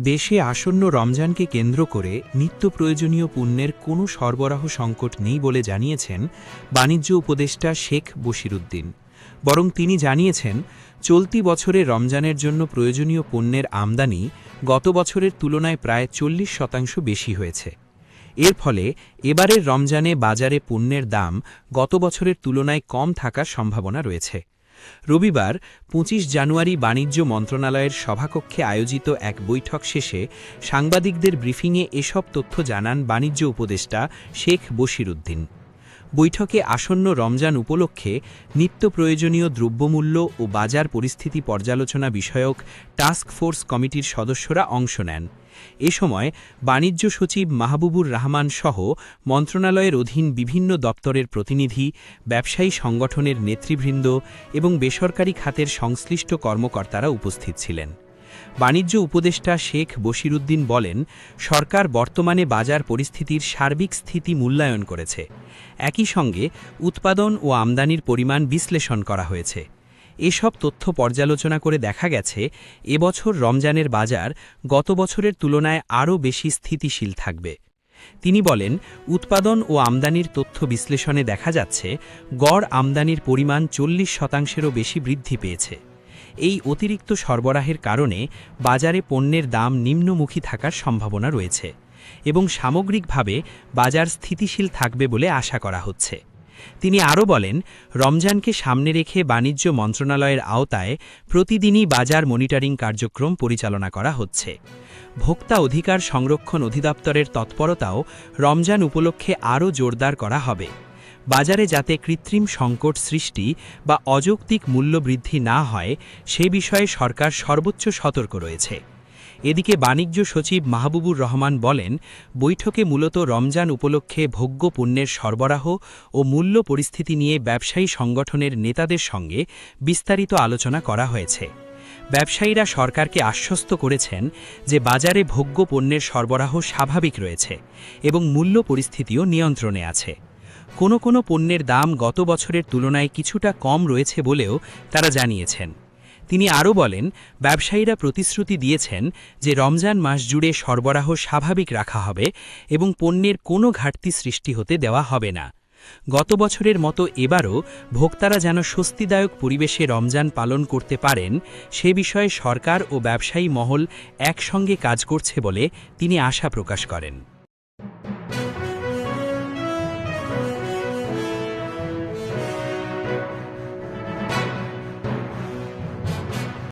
দেশে আসন্ন রমজানকে কেন্দ্র করে নিত্য প্রয়োজনীয় পণ্যের কোনো সরবরাহ সংকট নেই বলে জানিয়েছেন বাণিজ্য উপদেষ্টা শেখ বশিরউদ্দিন। বরং তিনি জানিয়েছেন, চলতি বছরে রমজানের জন্য প্রয়োজনীয় পণ্যের আমদানি গত বছরের তুলনায় প্রায় 40% বেশি হয়েছে। এর ফলে এবারের রমজানে বাজারে পণ্যের দাম গত বছরের তুলনায় কম থাকার সম্ভাবনা রয়েছে। রবিবার ২৫ জানুয়ারি বাণিজ্য মন্ত্রণালয়ের সভাকক্ষে আয়োজিত এক বৈঠক শেষে সাংবাদিকদের ব্রিফিংয়ে এসব তথ্য জানান বাণিজ্য উপদেষ্টা শেখ বশিরউদ্দিন। বৈঠকে আসন্ন রমজান উপলক্ষে নিত্য প্রয়োজনীয় দ্রব্যমূল্য ও বাজার পরিস্থিতি পর্যালোচনা বিষয়ক টাস্ক ফোর্স কমিটির সদস্যরা অংশ নেন। এ সময় বাণিজ্য সচিব মাহবুবুর রহমান সহ মন্ত্রণালয়ের অধীন বিভিন্ন দপ্তরের প্রতিনিধি, ব্যবসায়ী সংগঠনের নেতৃবৃন্দ এবং বেসরকারি খাতের সংশ্লিষ্ট কর্মকর্তারা উপস্থিত ছিলেন। বাণিজ্য উপদেষ্টা শেখ বশিরউদ্দিন বলেন, সরকার বর্তমানে বাজার পরিস্থিতির সার্বিক স্থিতি মূল্যায়ন করেছে। একই সঙ্গে উৎপাদন ও আমদানির পরিমাণ বিশ্লেষণ করা হয়েছে। এসব তথ্য পর্যালোচনা করে দেখা গেছে, এবছর রমজানের বাজার গত বছরের তুলনায় আরও বেশি স্থিতিশীল থাকবে। তিনি বলেন, উৎপাদন ও আমদানির তথ্য বিশ্লেষণে দেখা যাচ্ছে, গড় আমদানির পরিমাণ 40%-এরও বেশি বৃদ্ধি পেয়েছে। এই অতিরিক্ত সরবরাহের কারণে বাজারে পণ্যের দাম নিম্নমুখী থাকার সম্ভাবনা রয়েছে এবং সামগ্রিকভাবে বাজার স্থিতিশীল থাকবে বলে আশা করা হচ্ছে। তিনি আরও বলেন, রমজানকে সামনে রেখে বাণিজ্য মন্ত্রণালয়ের আওতায় প্রতিদিনই বাজার মনিটরিং কার্যক্রম পরিচালনা করা হচ্ছে। ভোক্তা অধিকার সংরক্ষণ অধিদপ্তরের তৎপরতাও রমজান উপলক্ষে আরও জোরদার করা হবে। বাজারে যাতে কৃত্রিম সংকট সৃষ্টি বা অযৌক্তিক মূল্যবৃদ্ধি না হয়, সে বিষয়ে সরকার সর্বোচ্চ সতর্ক রয়েছে। এদিকে বাণিজ্য সচিব মাহবুবুর রহমান বলেন, বৈঠকে মূলত রমজান উপলক্ষে ভোগ্য পণ্যের সরবরাহ ও মূল্য পরিস্থিতি নিয়ে ব্যবসায়ী সংগঠনের নেতাদের সঙ্গে বিস্তারিত আলোচনা করা হয়েছে। ব্যবসায়ীরা সরকারকে আশ্বস্ত করেছেন যে বাজারে ভোগ্য পণ্যের সরবরাহ স্বাভাবিক রয়েছে এবং মূল্য পরিস্থিতিও নিয়ন্ত্রণে আছে। কোনো পণ্যের দাম গত বছরের তুলনায় কিছুটা কম রয়েছে বলেও তারা জানিয়েছেন। তিনি আরও বলেন, ব্যবসায়ীরা প্রতিশ্রুতি দিয়েছেন যে রমজান মাস জুড়ে সরবরাহ স্বাভাবিক রাখা হবে এবং পণ্যের কোনো ঘাটতি সৃষ্টি হতে দেওয়া হবে না। গত বছরের মতো এবারও ভোক্তারা যেন স্বস্তিদায়ক পরিবেশে রমজান পালন করতে পারেন, সে বিষয়ে সরকার ও ব্যবসায়ী মহল একসঙ্গে কাজ করছে বলে তিনি আশা প্রকাশ করেন।